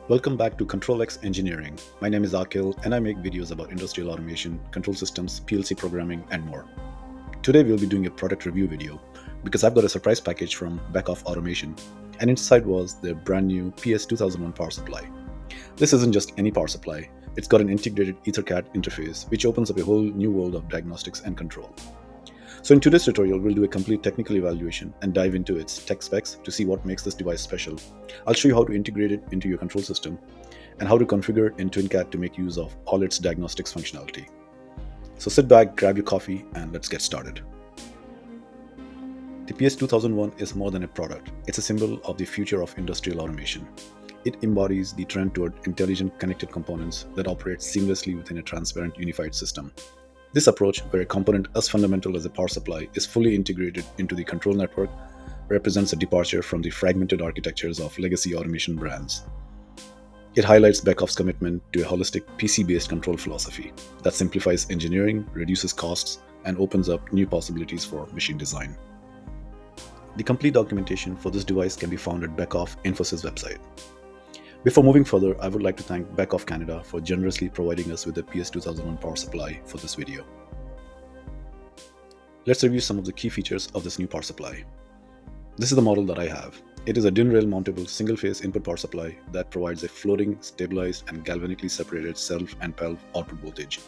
Welcome back to ControlX Engineering. My name is Akil and I make videos about industrial automation, control systems, PLC programming, and more. Today we'll be doing a product review video because I've got a surprise package from Beckhoff Automation, and inside was their brand new PS2001 power supply. This isn't just any power supply, it's got an integrated EtherCAT interface which opens up a whole new world of diagnostics and control. So in today's tutorial, we'll do a complete technical evaluation and dive into its tech specs to see what makes this device special. I'll show you how to integrate it into your control system and how to configure it in TwinCAT to make use of all its diagnostics functionality. So sit back, grab your coffee, and let's get started. The PS2001 is more than a product. It's a symbol of the future of industrial automation. It embodies the trend toward intelligent connected components that operate seamlessly within a transparent unified system. This approach, where a component as fundamental as a power supply is fully integrated into the control network, represents a departure from the fragmented architectures of legacy automation brands. It highlights Beckhoff's commitment to a holistic PC-based control philosophy that simplifies engineering, reduces costs, and opens up new possibilities for machine design. The complete documentation for this device can be found at Beckhoff Infosys website. Before moving further, I would like to thank Beckhoff Canada for generously providing us with the PS2001 power supply for this video. Let's review some of the key features of this new power supply. This is the model that I have. It is a DIN rail mountable single-phase input power supply that provides a floating, stabilized, and galvanically separated self and PELV output voltage.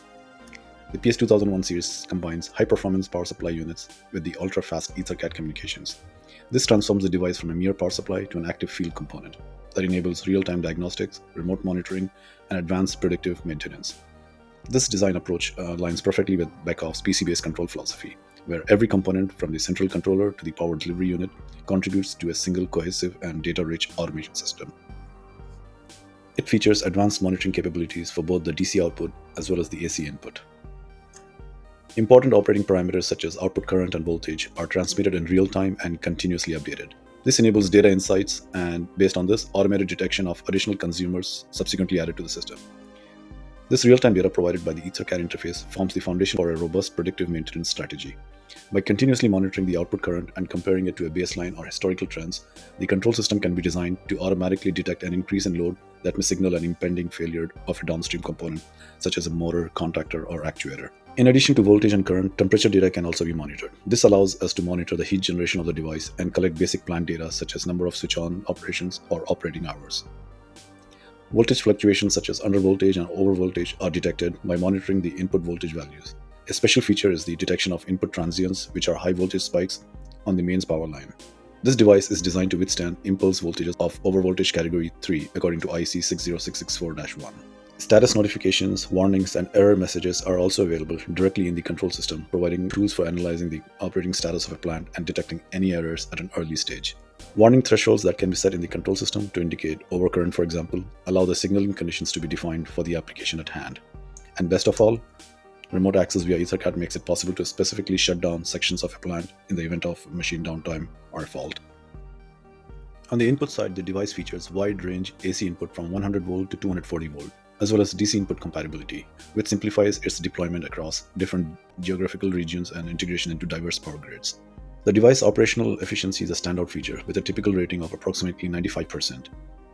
The PS2001 series combines high-performance power supply units with the ultra-fast EtherCAT communications. This transforms the device from a mere power supply to an active field component that enables real-time diagnostics, remote monitoring, and advanced predictive maintenance. This design approach aligns perfectly with Beckhoff's PC-based control philosophy, where every component from the central controller to the power delivery unit contributes to a single cohesive and data-rich automation system. It features advanced monitoring capabilities for both the DC output as well as the AC input. Important operating parameters such as output current and voltage are transmitted in real time and continuously updated. This enables data insights and, based on this, automated detection of additional consumers subsequently added to the system. This real-time data provided by the EtherCAT interface forms the foundation for a robust predictive maintenance strategy. By continuously monitoring the output current and comparing it to a baseline or historical trends, the control system can be designed to automatically detect an increase in load that may signal an impending failure of a downstream component, such as a motor, contactor, or actuator. In addition to voltage and current, temperature data can also be monitored. This allows us to monitor the heat generation of the device and collect basic plant data such as number of switch-on operations or operating hours. Voltage fluctuations such as undervoltage and overvoltage are detected by monitoring the input voltage values. A special feature is the detection of input transients, which are high voltage spikes on the mains power line. This device is designed to withstand impulse voltages of overvoltage category 3 according to IC 60664-1. Status notifications, warnings, and error messages are also available directly in the control system, providing tools for analyzing the operating status of a plant and detecting any errors at an early stage. Warning thresholds that can be set in the control system to indicate overcurrent, for example, allow the signaling conditions to be defined for the application at hand. And best of all, remote access via EtherCAT makes it possible to specifically shut down sections of a plant in the event of machine downtime or a fault. On the input side, the device features wide range AC input from 100 volt to 240 volt, as well as DC input compatibility, which simplifies its deployment across different geographical regions and integration into diverse power grids. The device operational efficiency is a standout feature with a typical rating of approximately 95%.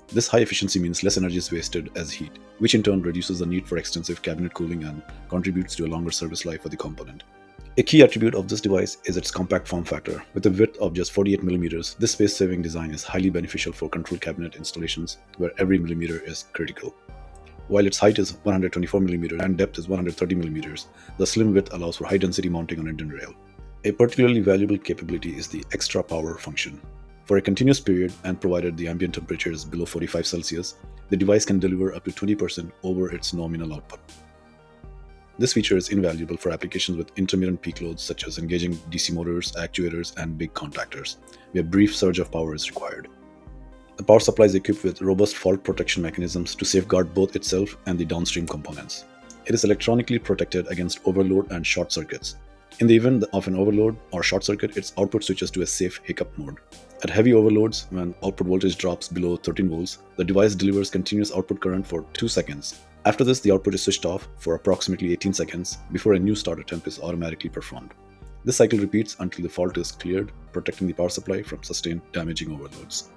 This high efficiency means less energy is wasted as heat, which in turn reduces the need for extensive cabinet cooling and contributes to a longer service life for the component. A key attribute of this device is its compact form factor. With a width of just 48 mm, this space-saving design is highly beneficial for control cabinet installations where every millimeter is critical. While its height is 124 mm and depth is 130 mm, the slim width allows for high-density mounting on a DIN rail. A particularly valuable capability is the extra power function. For a continuous period and provided the ambient temperature is below 45 Celsius, the device can deliver up to 20% over its nominal output. This feature is invaluable for applications with intermittent peak loads such as engaging DC motors, actuators, and big contactors, where brief surge of power is required. The power supply is equipped with robust fault protection mechanisms to safeguard both itself and the downstream components. It is electronically protected against overload and short circuits. In the event of an overload or short circuit, its output switches to a safe hiccup mode. At heavy overloads, when output voltage drops below 13 volts, the device delivers continuous output current for 2 seconds. After this, the output is switched off for approximately 18 seconds before a new start attempt is automatically performed. This cycle repeats until the fault is cleared, protecting the power supply from sustained damaging overloads.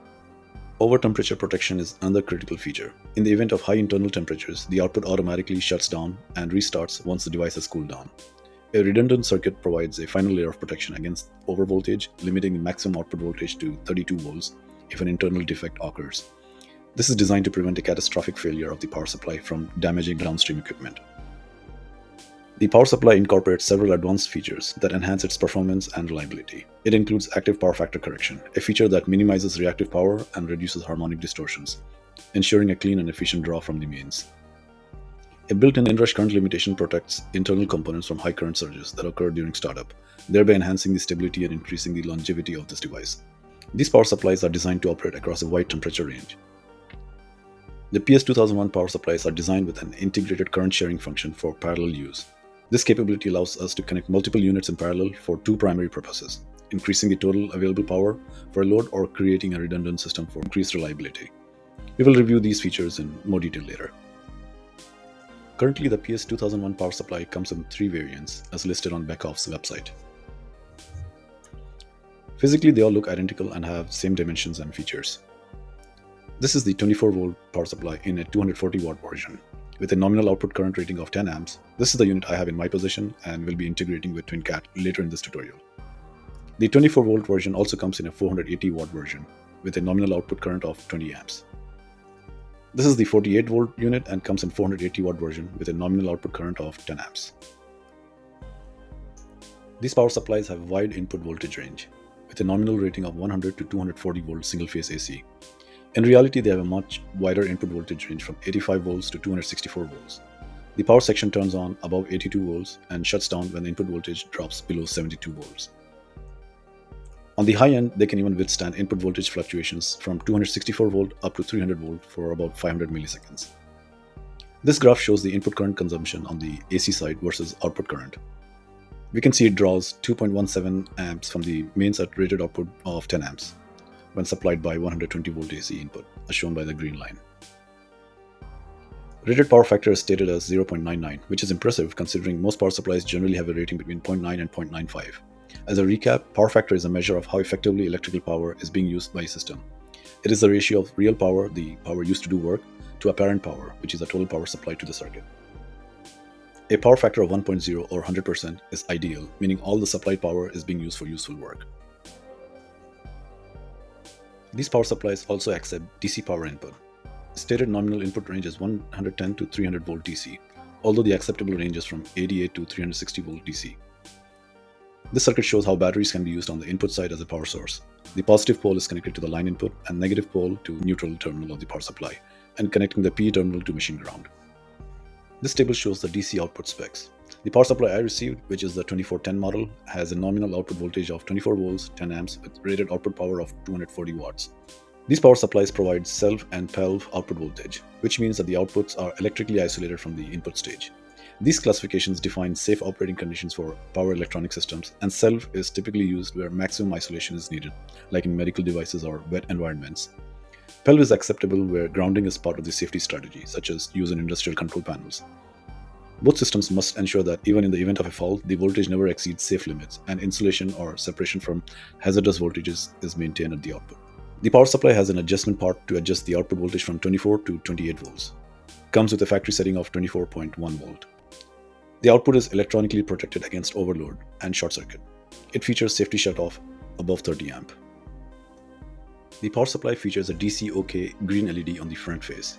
Over temperature protection is another critical feature. In the event of high internal temperatures, the output automatically shuts down and restarts once the device has cooled down. A redundant circuit provides a final layer of protection against overvoltage, limiting the maximum output voltage to 32 volts if an internal defect occurs. This is designed to prevent a catastrophic failure of the power supply from damaging downstream equipment. The power supply incorporates several advanced features that enhance its performance and reliability. It includes active power factor correction, a feature that minimizes reactive power and reduces harmonic distortions, ensuring a clean and efficient draw from the mains. A built-in inrush current limitation protects internal components from high current surges that occur during startup, thereby enhancing the stability and increasing the longevity of this device. These power supplies are designed to operate across a wide temperature range. The PS2001 power supplies are designed with an integrated current sharing function for parallel use. This capability allows us to connect multiple units in parallel for two primary purposes: increasing the total available power for a load or creating a redundant system for increased reliability. We will review these features in more detail later. Currently, the PS2001 power supply comes in three variants as listed on Beckhoff's website. Physically, they all look identical and have same dimensions and features. This is the 24-volt power supply in a 240-watt version, with a nominal output current rating of 10 amps. This is the unit I have in my possession and will be integrating with TwinCAT later in this tutorial. The 24-volt version also comes in a 480-watt version, with a nominal output current of 20 amps. This is the 48-volt unit and comes in 480-watt version with a nominal output current of 10 amps. These power supplies have wide input voltage range, with a nominal rating of 100 to 240 volts single-phase AC. In reality, they have a much wider input voltage range from 85 volts to 264 volts. The power section turns on above 82 volts and shuts down when the input voltage drops below 72 volts. On the high end, they can even withstand input voltage fluctuations from 264 volt up to 300 volt for about 500 milliseconds. This graph shows the input current consumption on the AC side versus output current. We can see it draws 2.17 amps from the mains at rated output of 10 amps. When supplied by 120 volt AC input, as shown by the green line. Rated power factor is stated as 0.99, which is impressive considering most power supplies generally have a rating between 0.9 and 0.95. As a recap, power factor is a measure of how effectively electrical power is being used by a system. It is the ratio of real power, the power used to do work, to apparent power, which is the total power supplied to the circuit. A power factor of 1.0 or 100% is ideal, meaning all the supplied power is being used for useful work. These power supplies also accept DC power input. Stated nominal input range is 110 to 300 volt DC, although the acceptable range is from 88 to 360 volt DC. This circuit shows how batteries can be used on the input side as a power source. The positive pole is connected to the line input and negative pole to neutral terminal of the power supply, and connecting the P terminal to machine ground. This table shows the DC output specs. The power supply I received, which is the 2410 model, has a nominal output voltage of 24 volts, 10 amps with rated output power of 240 watts. These power supplies provide self and PELV output voltage, which means that the outputs are electrically isolated from the input stage. These classifications define safe operating conditions for power electronic systems, and self is typically used where maximum isolation is needed, like in medical devices or wet environments. PELV is acceptable where grounding is part of the safety strategy, such as used in industrial control panels. Both systems must ensure that even in the event of a fault, the voltage never exceeds safe limits, and insulation or separation from hazardous voltages is maintained at the output. The power supply has an adjustment part to adjust the output voltage from 24 to 28 volts. Comes with a factory setting of 24.1 volt. The output is electronically protected against overload and short circuit. It features safety shutoff above 30 amp. The power supply features a DC OK green LED on the front face.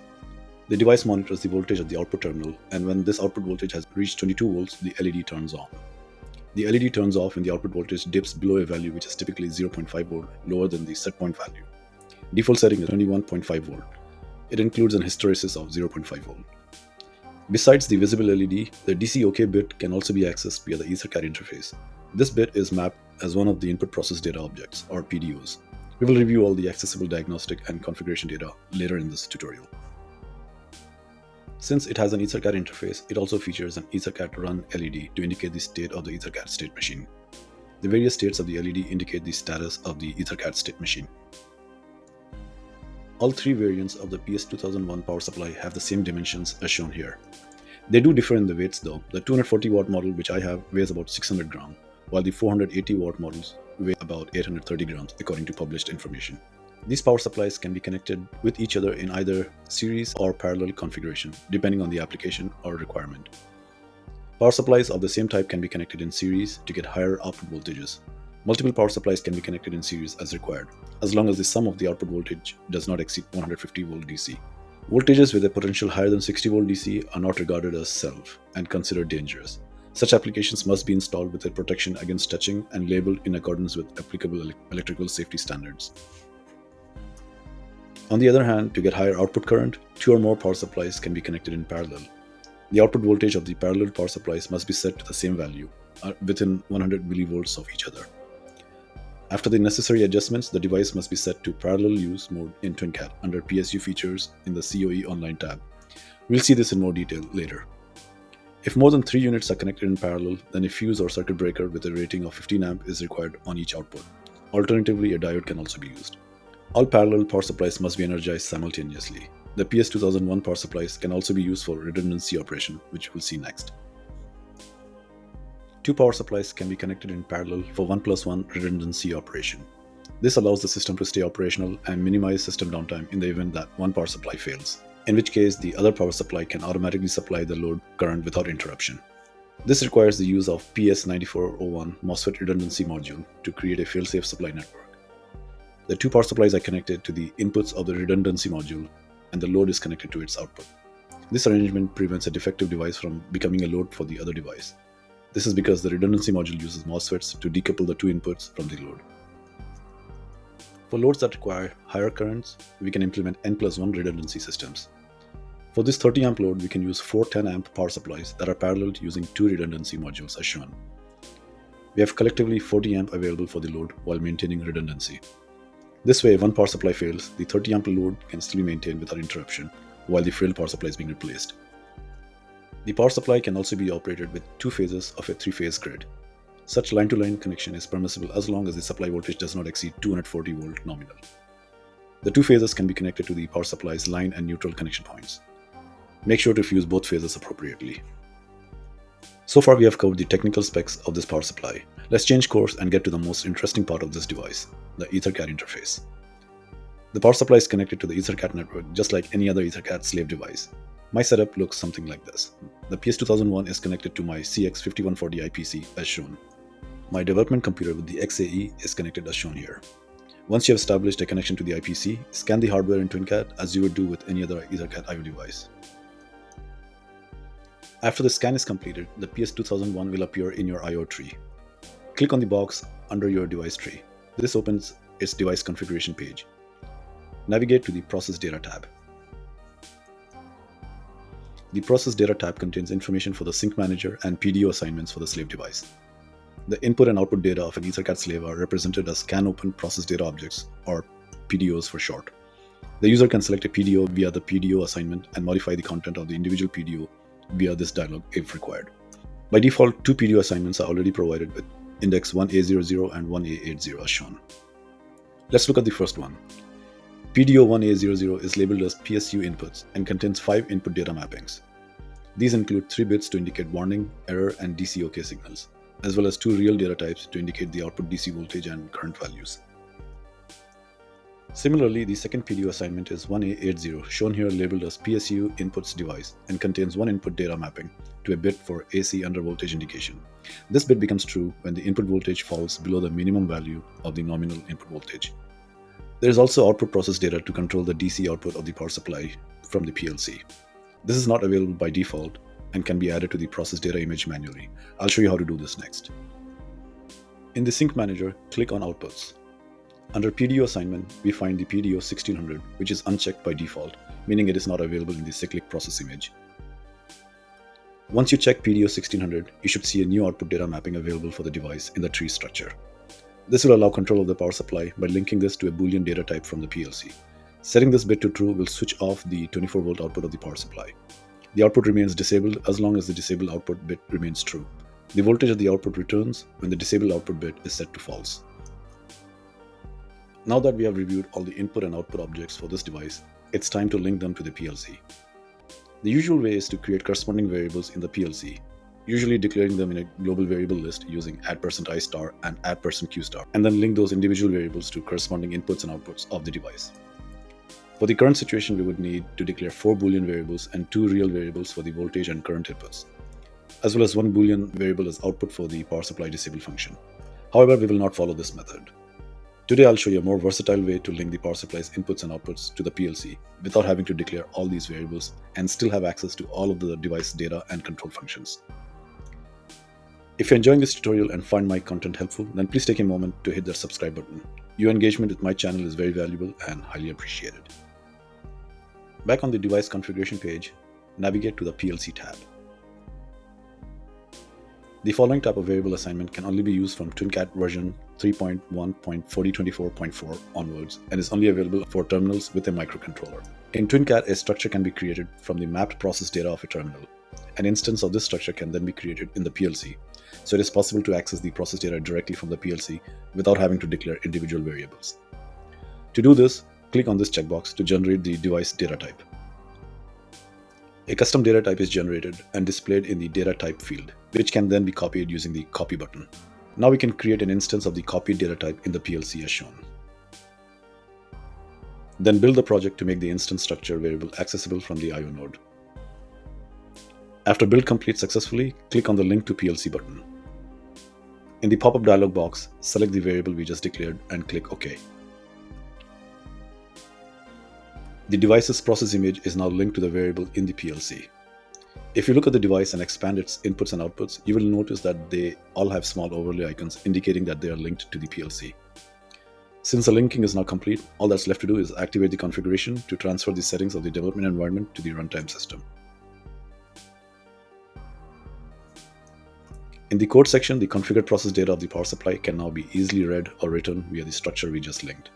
The device monitors the voltage at the output terminal, and when this output voltage has reached 22 volts, the LED turns on. The LED turns off when the output voltage dips below a value which is typically 0.5 volt, lower than the set point value. Default setting is 21.5 volt. It includes an hysteresis of 0.5 volt. Besides the visible LED, the DC OK bit can also be accessed via the EtherCAT interface. This bit is mapped as one of the input process data objects, or PDOs. We will review all the accessible diagnostic and configuration data later in this tutorial. Since it has an EtherCAT interface, it also features an EtherCAT run LED to indicate the state of the EtherCAT state machine. The various states of the LED indicate the status of the EtherCAT state machine. All three variants of the PS2001 power supply have the same dimensions as shown here. They do differ in the weights though. The 240 watt model which I have weighs about 600 grams, while the 480 watt models weigh about 830 grams according to published information. These power supplies can be connected with each other in either series or parallel configuration, depending on the application or requirement. Power supplies of the same type can be connected in series to get higher output voltages. Multiple power supplies can be connected in series as required, as long as the sum of the output voltage does not exceed 150 volt DC. Voltages with a potential higher than 60 volt DC are not regarded as self and considered dangerous. Such applications must be installed with a protection against touching and labeled in accordance with applicable electrical safety standards. On the other hand, to get higher output current, 2 or more power supplies can be connected in parallel. The output voltage of the parallel power supplies must be set to the same value, within 100 millivolts of each other. After the necessary adjustments, the device must be set to parallel use mode in TwinCAT under PSU features in the COE online tab. We'll see this in more detail later. If more than 3 units are connected in parallel, then a fuse or circuit breaker with a rating of 15 amp is required on each output. Alternatively, a diode can also be used. All parallel power supplies must be energized simultaneously. The PS2001 power supplies can also be used for redundancy operation, which we'll see next. 2 power supplies can be connected in parallel for 1+1 redundancy operation. This allows the system to stay operational and minimize system downtime in the event that one power supply fails, in which case the other power supply can automatically supply the load current without interruption. This requires the use of PS9401 MOSFET redundancy module to create a fail-safe supply network. The 2 power supplies are connected to the inputs of the redundancy module, and the load is connected to its output. This arrangement prevents a defective device from becoming a load for the other device. This is because the redundancy module uses MOSFETs to decouple the 2 inputs from the load. For loads that require higher currents, we can implement N+1 redundancy systems. For this 30 amp load, we can use 4 10 amp power supplies that are paralleled using 2 redundancy modules as shown. We have collectively 40 amp available for the load while maintaining redundancy. This way, if one power supply fails, the 30 amp load can still be maintained without interruption while the failed power supply is being replaced. The power supply can also be operated with 2 phases of a 3-phase grid. Such line-to-line connection is permissible as long as the supply voltage does not exceed 240 volt nominal. The 2 phases can be connected to the power supply's line and neutral connection points. Make sure to fuse both phases appropriately. So far we have covered the technical specs of this power supply. Let's change course and get to the most interesting part of this device, the EtherCAT interface. The power supply is connected to the EtherCAT network just like any other EtherCAT slave device. My setup looks something like this. The PS2001 is connected to my CX5140 IPC as shown. My development computer with the XAE is connected as shown here. Once you have established a connection to the IPC, scan the hardware in TwinCAT as you would do with any other EtherCAT IO device. After the scan is completed, the PS2001 will appear in your I/O tree. Click on the box under your device tree. This opens its device configuration page. Navigate to the Process Data tab. The Process Data tab contains information for the sync manager and PDO assignments for the slave device. The input and output data of an EtherCAT slave are represented as CAN-open process data objects, or PDOs for short. The user can select a PDO via the PDO assignment and modify the content of the individual PDO via this dialog if required. By default, 2 PDO assignments are already provided with index 1A00 and 1A80 as shown. Let's look at the first one. PDO 1A00 is labeled as PSU inputs and contains 5 input data mappings. These include 3 bits to indicate warning, error, and DC OK signals, as well as 2 real data types to indicate the output DC voltage and current values. Similarly, the second PDO assignment is 1A80, shown here labeled as PSU inputs device, and contains 1 input data mapping to a bit for AC under voltage indication. This bit becomes true when the input voltage falls below the minimum value of the nominal input voltage. There is also output process data to control the DC output of the power supply from the PLC. This is not available by default and can be added to the process data image manually. I'll show you how to do this next. In the Sync Manager, click on Outputs. Under PDO assignment, we find the PDO 1600, which is unchecked by default, meaning it is not available in the cyclic process image. Once you check PDO 1600, you should see a new output data mapping available for the device in the tree structure. This will allow control of the power supply by linking this to a Boolean data type from the PLC. Setting this bit to true will switch off the 24 volt output of the power supply. The output remains disabled as long as the disabled output bit remains true. The voltage of the output returns when the disabled output bit is set to false. Now that we have reviewed all the input and output objects for this device, it's time to link them to the PLC. The usual way is to create corresponding variables in the PLC. usually declaring them in a global variable list using @i star and @q star, and then link those individual variables to corresponding inputs and outputs of the device. For the current situation, we would need to declare 4 Boolean variables and 2 real variables for the voltage and current inputs, as well as 1 Boolean variable as output for the power supply disable function. However, we will not follow this method. Today, I'll show you a more versatile way to link the power supply's inputs and outputs to the PLC without having to declare all these variables and still have access to all of the device data and control functions. If you're enjoying this tutorial and find my content helpful, then please take a moment to hit that subscribe button. Your engagement with my channel is very valuable and highly appreciated. Back on the device configuration page, navigate to the PLC tab. The following type of variable assignment can only be used from TwinCAT version 3.1.4024.4 onwards and is only available for terminals with a microcontroller. In TwinCAT, a structure can be created from the mapped process data of a terminal. An instance of this structure can then be created in the PLC, so it is possible to access the process data directly from the PLC without having to declare individual variables. To do this, click on this checkbox to generate the device data type. A custom data type is generated and displayed in the data type field, which can then be copied using the copy button. Now we can create an instance of the copied data type in the PLC as shown. Then build the project to make the instance structure variable accessible from the I/O node. After build completes successfully, click on the Link to PLC button. In the pop-up dialog box, select the variable we just declared and click OK. The device's process image is now linked to the variable in the PLC. If you look at the device and expand its inputs and outputs, you will notice that they all have small overlay icons indicating that they are linked to the PLC. Since the linking is now complete, all that's left to do is activate the configuration to transfer the settings of the development environment to the runtime system. In the code section, the configured process data of the power supply can now be easily read or written via the structure we just linked.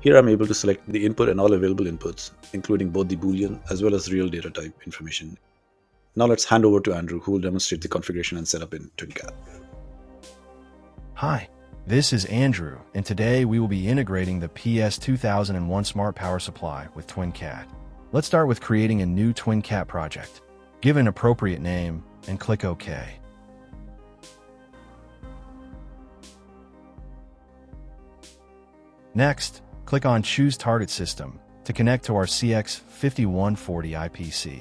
Here I'm able to select the input and all available inputs, including both the Boolean as well as real data type information. Now let's hand over to Andrew, who will demonstrate the configuration and setup in TwinCAT. Hi, this is Andrew, and today we will be integrating the PS2001 Smart Power Supply with TwinCAT. Let's start with creating a new TwinCAT project. Give an appropriate name and click OK. Next, click on Choose Target System to connect to our CX5140 IPC.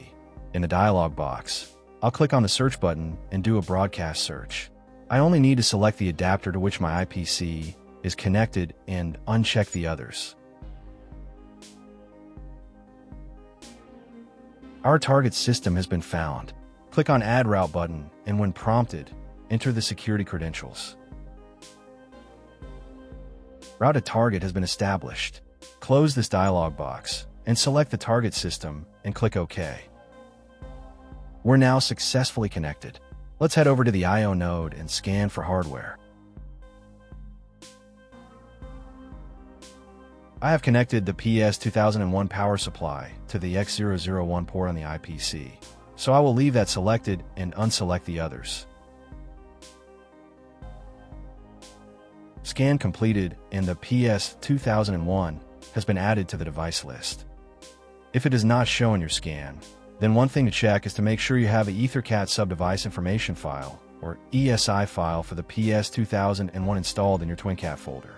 In the dialog box, I'll click on the search button and do a broadcast search. I only need to select the adapter to which my IPC is connected and uncheck the others. Our target system has been found. Click on Add Route button and when prompted, enter the security credentials. Route to target has been established. Close this dialog box and select the target system and click OK. We're now successfully connected. Let's head over to the I/O node and scan for hardware. I have connected the PS2001 power supply to the X001 port on the IPC, so I will leave that selected and unselect the others. Scan completed and the PS2001 has been added to the device list. If it does not show in your scan, then one thing to check is to make sure you have an EtherCAT sub-device information file, or ESI file for the PS2001 installed in your TwinCAT folder.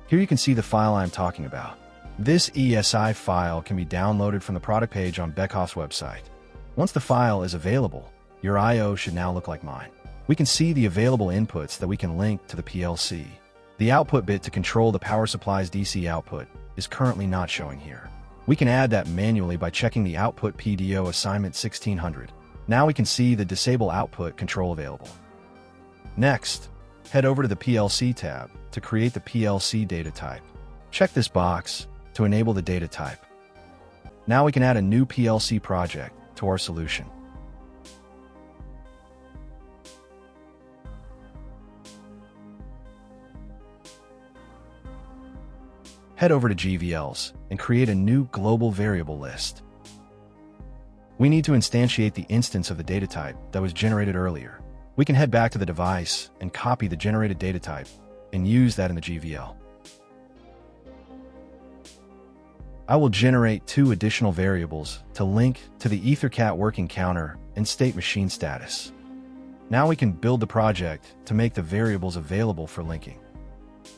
Here you can see the file I am talking about. This ESI file can be downloaded from the product page on Beckhoff's website. Once the file is available, your I/O should now look like mine. We can see the available inputs that we can link to the PLC. The output bit to control the power supply's DC output is currently not showing here. We can add that manually by checking the output PDO assignment 1600. Now we can see the disable output control available. Next, head over to the PLC tab to create the PLC data type. Check this box to enable the data type. Now we can add a new PLC project to our solution. Head over to GVLs and create a new global variable list. We need to instantiate the instance of the data type that was generated earlier. We can head back to the device and copy the generated data type and use that in the GVL. I will generate 2 additional variables to link to the EtherCAT working counter and state machine status. Now we can build the project to make the variables available for linking.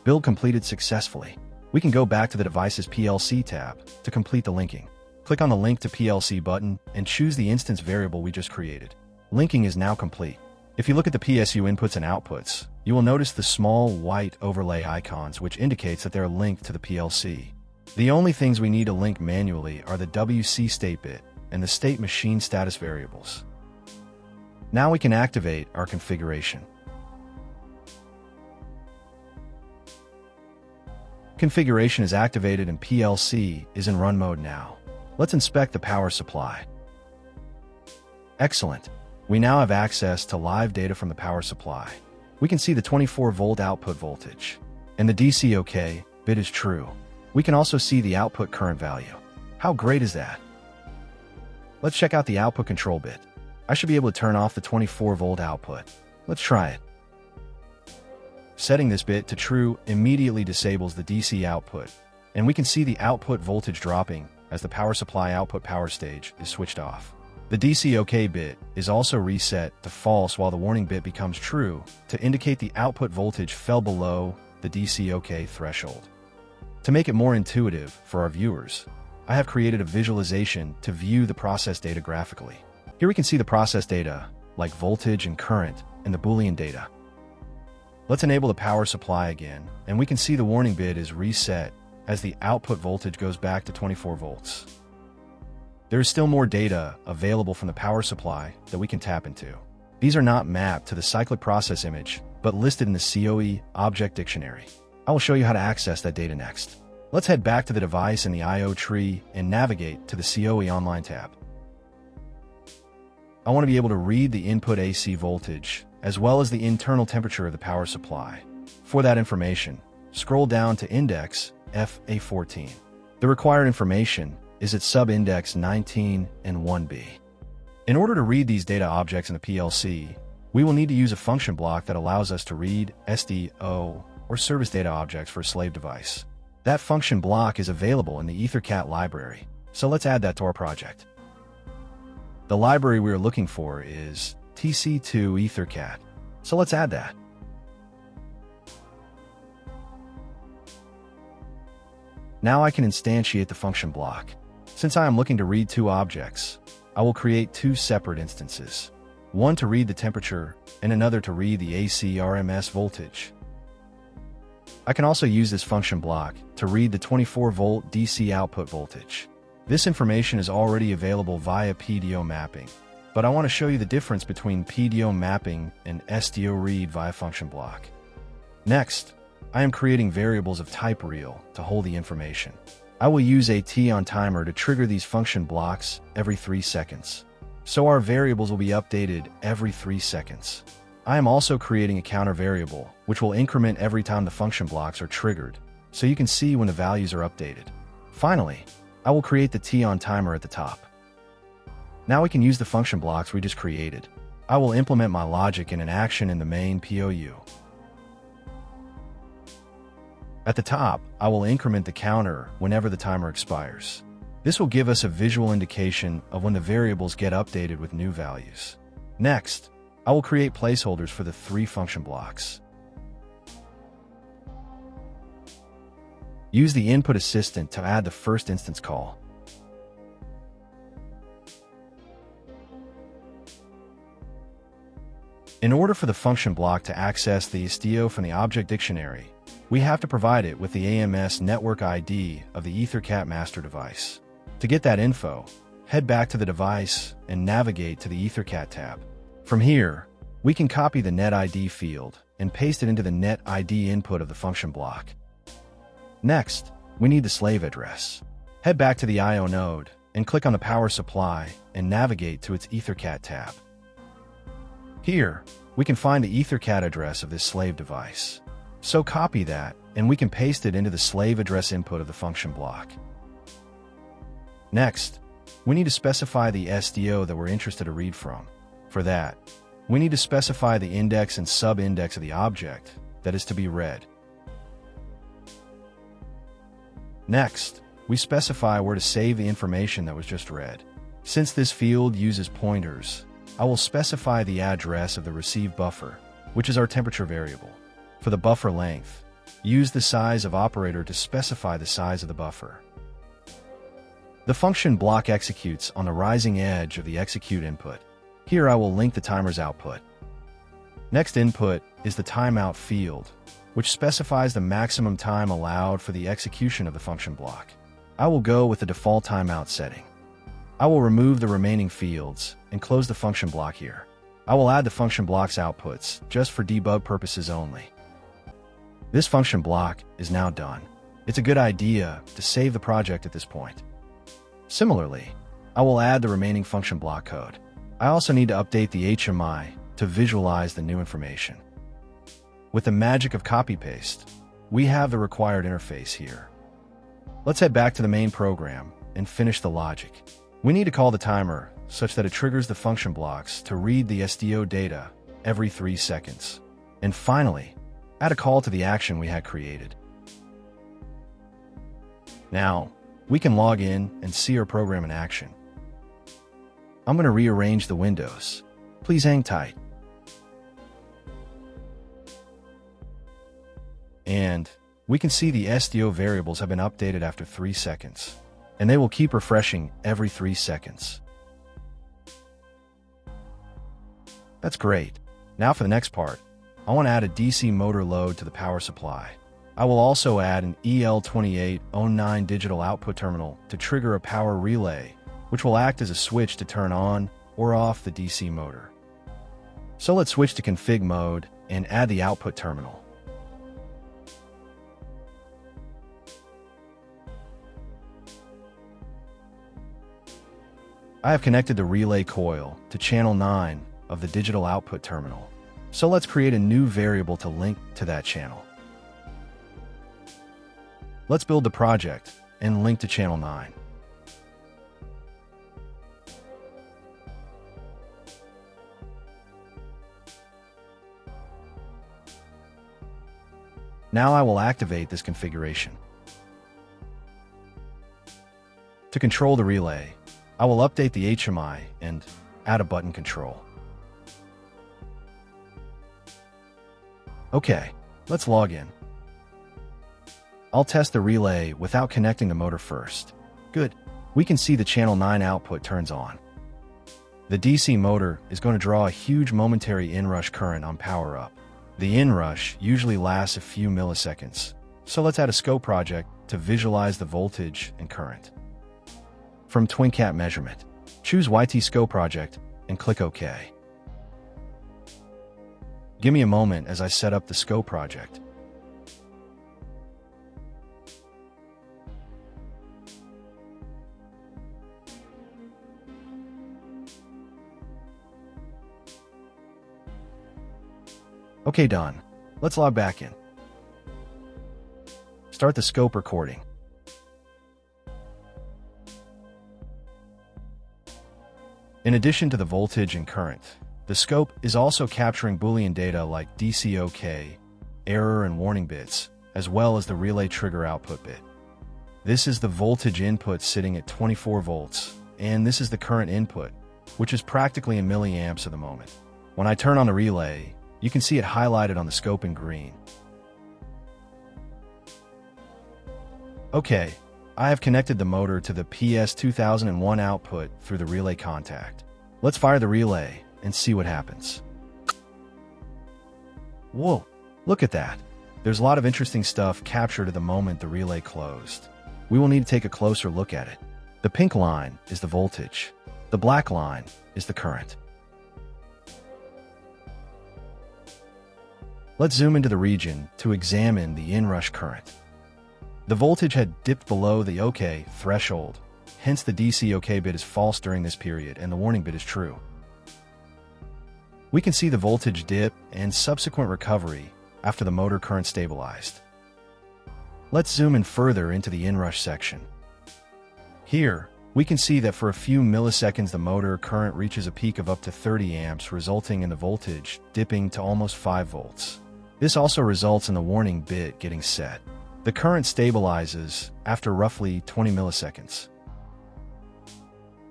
Build completed successfully. We can go back to the device's PLC tab to complete the linking. Click on the Link to PLC button and choose the instance variable we just created. Linking is now complete. If you look at the PSU inputs and outputs, you will notice the small white overlay icons, which indicates that they're linked to the PLC. The only things we need to link manually are the WC state bit and the state machine status variables. Now we can activate our configuration. Configuration is activated and PLC is in run mode now. Let's inspect the power supply. Excellent. We now have access to live data from the power supply. We can see the 24-volt output voltage, and the DC OK bit is true. We can also see the output current value. How great is that? Let's check out the output control bit. I should be able to turn off the 24-volt output. Let's try it. Setting this bit to true immediately disables the DC output, and we can see the output voltage dropping as the power supply output power stage is switched off. The DC OK bit is also reset to false while the warning bit becomes true to indicate the output voltage fell below the DC OK threshold. To make it more intuitive for our viewers, I have created a visualization to view the process data graphically. Here we can see the process data, like voltage and current, and the Boolean data. Let's enable the power supply again, and we can see the warning bit is reset as the output voltage goes back to 24 volts. There is still more data available from the power supply that we can tap into. These are not mapped to the cyclic process image, but listed in the COE object dictionary. I will show you how to access that data next. Let's head back to the device in the I/O tree and navigate to the COE Online tab. I want to be able to read the input AC voltage, as well as the internal temperature of the power supply. For that information, scroll down to index FA14. The required information is at sub-index 19 and 1B. In order to read these data objects in the PLC, we will need to use a function block that allows us to read SDO or service data objects for a slave device. That function block is available in the EtherCAT library, so let's add that to our project. The library we are looking for is TC2 EtherCAT, so let's add that. Now I can instantiate the function block. Since I am looking to read two objects, I will create two separate instances, one to read the temperature and another to read the AC RMS voltage. I can also use this function block to read the 24-volt DC output voltage. This information is already available via PDO mapping, but I want to show you the difference between PDO mapping and SDO read via function block. Next, I am creating variables of type real to hold the information. I will use a T-on timer to trigger these function blocks every 3 seconds, so our variables will be updated every 3 seconds. I am also creating a counter variable, which will increment every time the function blocks are triggered, so you can see when the values are updated. Finally, I will create the T-on timer at the top. Now we can use the function blocks we just created. I will implement my logic in an action in the main POU. At the top, I will increment the counter whenever the timer expires. This will give us a visual indication of when the variables get updated with new values. Next, I will create placeholders for the 3 function blocks. Use the input assistant to add the first instance call. In order for the function block to access the SDO from the object dictionary, we have to provide it with the AMS network ID of the EtherCAT master device. To get that info, head back to the device and navigate to the EtherCAT tab. From here, we can copy the net ID field and paste it into the net ID input of the function block. Next, we need the slave address. Head back to the I/O node and click on the power supply and navigate to its EtherCAT tab. Here, we can find the EtherCAT address of this slave device. So copy that, and we can paste it into the slave address input of the function block. Next, we need to specify the SDO that we're interested to read from. For that, we need to specify the index and sub-index of the object that is to be read. Next, we specify where to save the information that was just read. Since this field uses pointers, I will specify the address of the receive buffer, which is our temperature variable. For the buffer length, use the size of operator to specify the size of the buffer. The function block executes on the rising edge of the execute input. Here I will link the timer's output. Next input is the timeout field, which specifies the maximum time allowed for the execution of the function block. I will go with the default timeout setting. I will remove the remaining fields and close the function block here. I will add the function block's outputs just for debug purposes only. This function block is now done. It's a good idea to save the project at this point. Similarly, I will add the remaining function block code. I also need to update the HMI to visualize the new information. With the magic of copy-paste, we have the required interface here. Let's head back to the main program and finish the logic. We need to call the timer such that it triggers the function blocks to read the SDO data every 3 seconds. And finally, add a call to the action we had created. Now, we can log in and see our program in action. I'm going to rearrange the windows. Please hang tight. And we can see the SDO variables have been updated after 3 seconds, and they will keep refreshing every 3 seconds. That's great. Now for the next part, I want to add a DC motor load to the power supply. I will also add an EL2809 digital output terminal to trigger a power relay, which will act as a switch to turn on or off the DC motor. So let's switch to config mode and add the output terminal. I have connected the relay coil to channel 9 of the digital output terminal. So let's create a new variable to link to that channel. Let's build the project and link to channel 9. Now I will activate this configuration. To control the relay, I will update the HMI and add a button control. Okay, let's log in. I'll test the relay without connecting the motor first. Good. We can see the channel 9 output turns on. The DC motor is going to draw a huge momentary inrush current on power up. The inrush usually lasts a few milliseconds, so let's add a SKU project to visualize the voltage and current. From TwinCAT measurement, choose YT SKU project and click OK. Give me a moment as I set up the SKU project. Okay, done. Let's log back in. Start the scope recording. In addition to the voltage and current, the scope is also capturing Boolean data like DCOK, error and warning bits, as well as the relay trigger output bit. This is the voltage input sitting at 24 volts, and this is the current input, which is practically in milliamps at the moment. When I turn on the relay, you can see it highlighted on the scope in green. Okay, I have connected the motor to the PS2001 output through the relay contact. Let's fire the relay and see what happens. Whoa, look at that. There's a lot of interesting stuff captured at the moment the relay closed. We will need to take a closer look at it. The pink line is the voltage. The black line is the current. Let's zoom into the region to examine the inrush current. The voltage had dipped below the OK threshold, hence the DC OK bit is false during this period and the warning bit is true. We can see the voltage dip and subsequent recovery after the motor current stabilized. Let's zoom in further into the inrush section. Here, we can see that for a few milliseconds the motor current reaches a peak of up to 30 amps, resulting in the voltage dipping to almost 5 volts. This also results in the warning bit getting set. The current stabilizes after roughly 20 milliseconds.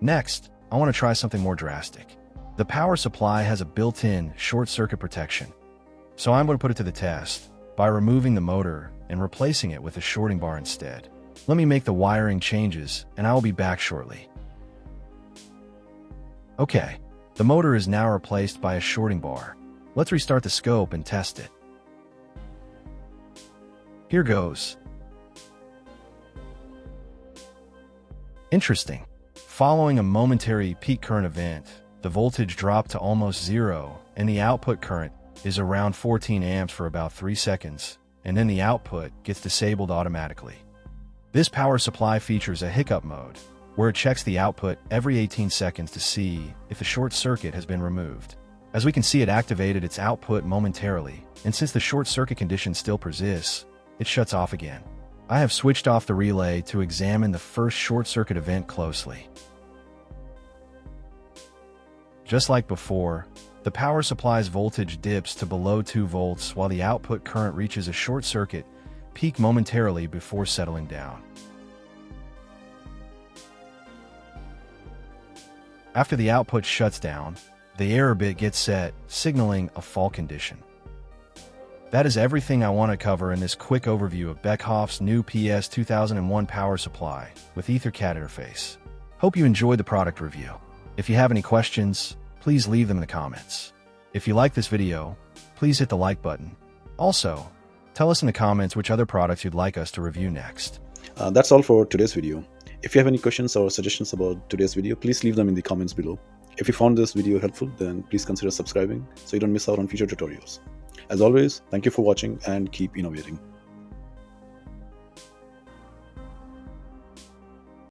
Next, I want to try something more drastic. The power supply has a built-in short circuit protection, so I'm going to put it to the test by removing the motor and replacing it with a shorting bar instead. Let me make the wiring changes and I will be back shortly. Okay, the motor is now replaced by a shorting bar. Let's restart the scope and test it. Here goes. Interesting. Following a momentary peak current event, the voltage dropped to almost zero and the output current is around 14 amps for about 3 seconds, and then the output gets disabled automatically. This power supply features a hiccup mode, where it checks the output every 18 seconds to see if the short circuit has been removed. As we can see, it activated its output momentarily, and since the short circuit condition still persists, it shuts off again. I have switched off the relay to examine the first short circuit event closely. Just like before, the power supply's voltage dips to below 2 volts while the output current reaches a short circuit peak momentarily before settling down. After the output shuts down, the error bit gets set, signaling a fault condition. That is everything I want to cover in this quick overview of Beckhoff's new PS2001 power supply with EtherCAT interface. Hope you enjoyed the product review. If you have any questions, please leave them in the comments. If you like this video, please hit the like button. Also, tell us in the comments which other products you'd like us to review next. That's all for today's video. If you have any questions or suggestions about today's video, please leave them in the comments below. If you found this video helpful, then please consider subscribing so you don't miss out on future tutorials. As always, thank you for watching and keep innovating.